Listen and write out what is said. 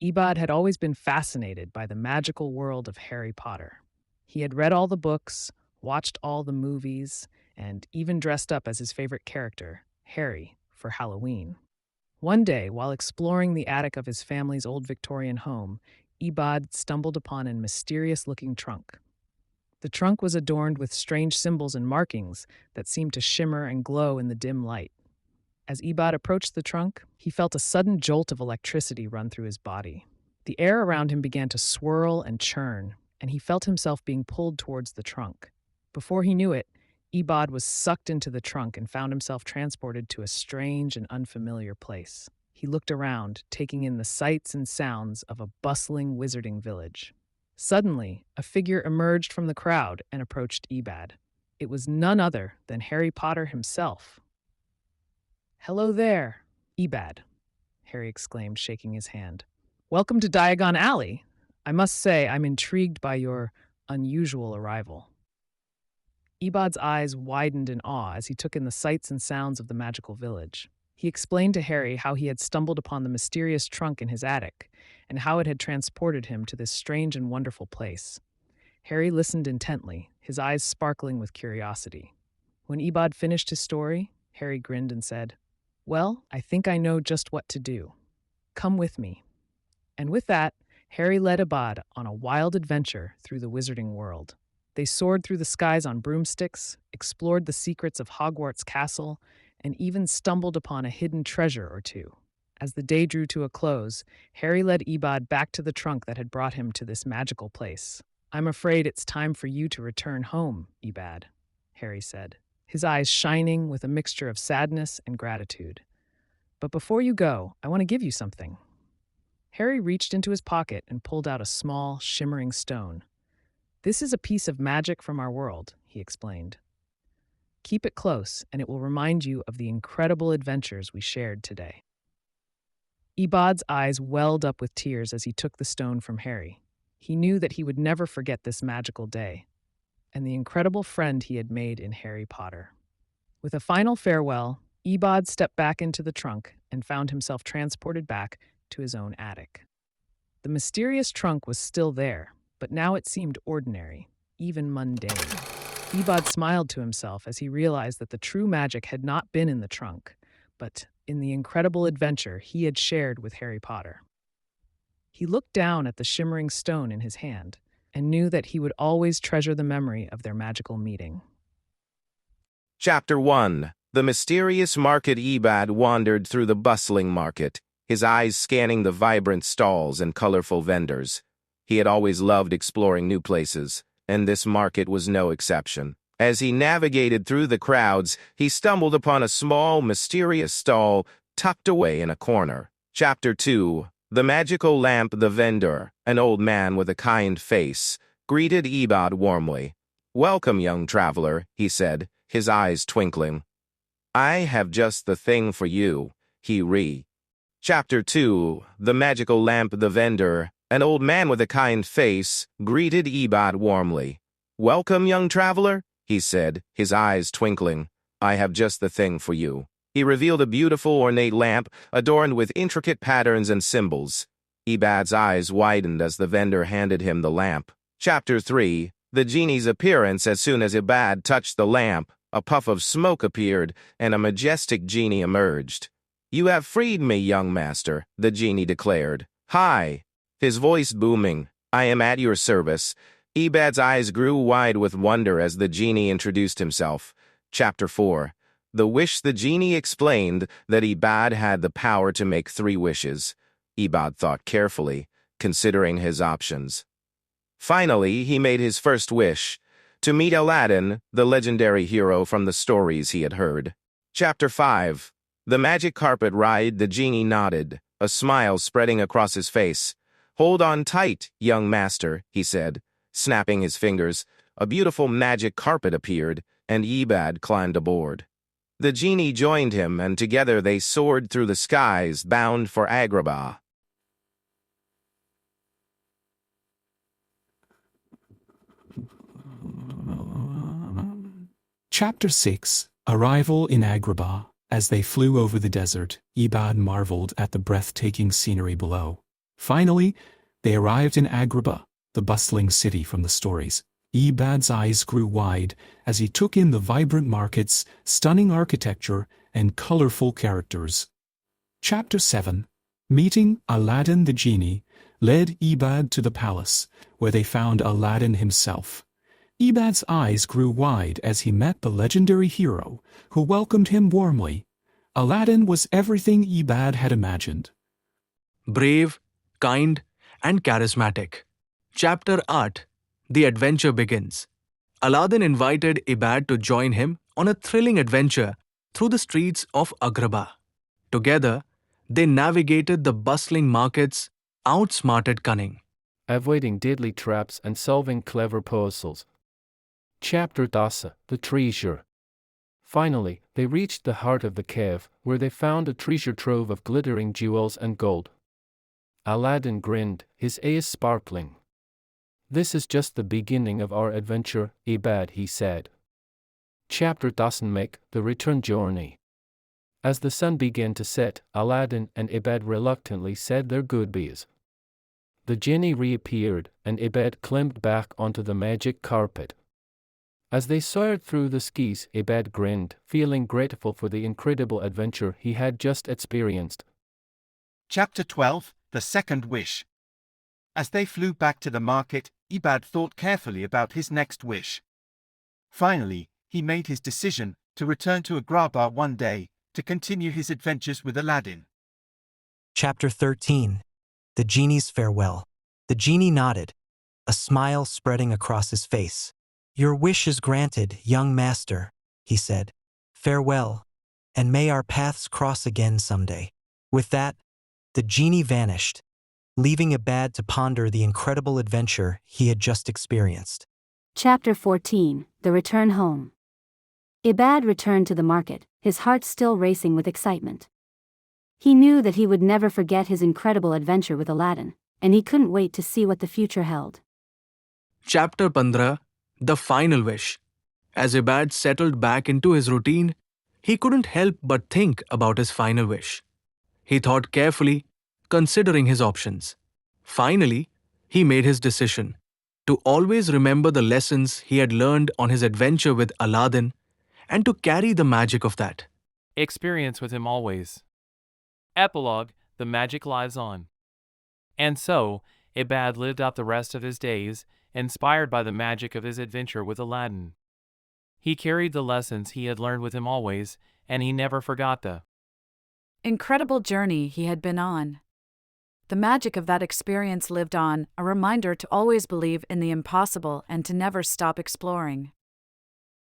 Ebad had always been fascinated by the magical world of Harry Potter. He had read all the books, watched all the movies, and even dressed up as his favorite character, Harry, for Halloween. One day, while exploring the attic of his family's old Victorian home, Ebad stumbled upon a mysterious looking trunk. The trunk was adorned with strange symbols and markings that seemed to shimmer and glow in the dim light. As Ebad approached the trunk, he felt a sudden jolt of electricity run through his body. The air around him began to swirl and churn, and he felt himself being pulled towards the trunk. Before he knew it, Ebad was sucked into the trunk and found himself transported to a strange and unfamiliar place. He looked around, taking in the sights and sounds of a bustling wizarding village. Suddenly, a figure emerged from the crowd and approached Ebad. It was none other than Harry Potter himself. "Hello there, Ebad," Harry exclaimed, shaking his hand. "Welcome to Diagon Alley. I must say I'm intrigued by your unusual arrival." Ebad's eyes widened in awe as he took in the sights and sounds of the magical village. He explained to Harry how he had stumbled upon the mysterious trunk in his attic, and how it had transported him to this strange and wonderful place. Harry listened intently, his eyes sparkling with curiosity. When Ebad finished his story, Harry grinned and said, "Well, I think I know just what to do. Come with me." And with that, Harry led Ebad on a wild adventure through the wizarding world. They soared through the skies on broomsticks, explored the secrets of Hogwarts Castle, and even stumbled upon a hidden treasure or two. As the day drew to a close, Harry led Ebad back to the trunk that had brought him to this magical place. "I'm afraid it's time for you to return home, Ebad," Harry said, his eyes shining with a mixture of sadness and gratitude. "But before you go, I want to give you something." Harry reached into his pocket and pulled out a small, shimmering stone. "This is a piece of magic from our world," he explained. "Keep it close, and it will remind you of the incredible adventures we shared today." Ebad's eyes welled up with tears as he took the stone from Harry. He knew that he would never forget this magical day, and the incredible friend he had made in Harry Potter. With a final farewell, Ebad stepped back into the trunk and found himself transported back to his own attic. The mysterious trunk was still there, but now it seemed ordinary, even mundane. Ebad smiled to himself as he realized that the true magic had not been in the trunk, but in the incredible adventure he had shared with Harry Potter. He looked down at the shimmering stone in his hand and knew that he would always treasure the memory of their magical meeting. Chapter 1. The mysterious market. Ebad wandered through the bustling market, his eyes scanning the vibrant stalls and colorful vendors. He had always loved exploring new places, and this market was no exception. As he navigated through the crowds, he stumbled upon a small, mysterious stall tucked away in a corner. Chapter 2. The magical lamp. The vendor, an old man with a kind face, greeted Ebad warmly. "Welcome, young traveler," he said, his eyes twinkling. "I have just the thing for you," Chapter 2. The magical lamp. The vendor, an old man with a kind face, greeted Ebad warmly. "Welcome, young traveler," he said, his eyes twinkling. "I have just the thing for you." He revealed a beautiful ornate lamp adorned with intricate patterns and symbols. Ebad's eyes widened as the vendor handed him the lamp. Chapter 3. The genie's appearance. As soon as Ebad touched the lamp, a puff of smoke appeared, and a majestic genie emerged. "You have freed me, young master," the genie declared. "Hi," his voice booming. "I am at your service." Ebad's eyes grew wide with wonder as the genie introduced himself. Chapter 4. The wish. The genie explained that Ebad had the power to make 3 wishes. Ebad thought carefully, considering his options. Finally, he made his first wish, to meet Aladdin, the legendary hero from the stories he had heard. Chapter 5. The magic carpet ride. The genie nodded, a smile spreading across his face. "Hold on tight, young master," he said, snapping his fingers. A beautiful magic carpet appeared, and Ebad climbed aboard. The genie joined him, and together they soared through the skies, bound for Agrabah. Chapter 6. Arrival in Agrabah. As they flew over the desert, Ebad marveled at the breathtaking scenery below. Finally, they arrived in Agrabah, the bustling city from the stories. Ebad's eyes grew wide as he took in the vibrant markets, stunning architecture, and colorful characters. Chapter 7. Meeting Aladdin the Genie led Ebad to the palace, where they found Aladdin himself. Ebad's eyes grew wide as he met the legendary hero, who welcomed him warmly. Aladdin was everything Ebad had imagined. Brave, kind, and charismatic. Chapter 8. The adventure begins. Aladdin invited Ebad to join him on a thrilling adventure through the streets of Agrabah. Together, they navigated the bustling markets, outsmarted cunning. Avoiding deadly traps and solving clever puzzles. Chapter 10. The treasure. Finally, they reached the heart of the cave, where they found a treasure trove of glittering jewels and gold. Aladdin grinned, his eyes sparkling. "This is just the beginning of our adventure, Ebad," he said. Chapter 11. Make the return journey. As the sun began to set, Aladdin and Ebad reluctantly said their goodbyes. The genie reappeared, and Ebad climbed back onto the magic carpet. As they soared through the skies, Ebad grinned, feeling grateful for the incredible adventure he had just experienced. Chapter 12. The Second Wish. As they flew back to the market, Ebad thought carefully about his next wish. Finally, he made his decision to return to Agrabah one day to continue his adventures with Aladdin. Chapter 13. The Genie's Farewell. The genie nodded, a smile spreading across his face. "Your wish is granted, young master," he said. "Farewell, and may our paths cross again someday." With that, the genie vanished, leaving Ebad to ponder the incredible adventure he had just experienced. Chapter 14. The Return Home. Ebad returned to the market, his heart still racing with excitement. He knew that he would never forget his incredible adventure with Aladdin, and he couldn't wait to see what the future held. Chapter 15. The Final Wish. As Ebad settled back into his routine, he couldn't help but think about his final wish. He thought carefully, considering his options. Finally, he made his decision to always remember the lessons he had learned on his adventure with Aladdin and to carry the magic of that experience with him always. Epilogue: The magic lives on. And so, Ebad lived out the rest of his days, inspired by the magic of his adventure with Aladdin. He carried the lessons he had learned with him always, and he never forgot the incredible journey he had been on. The magic of that experience lived on, a reminder to always believe in the impossible and to never stop exploring.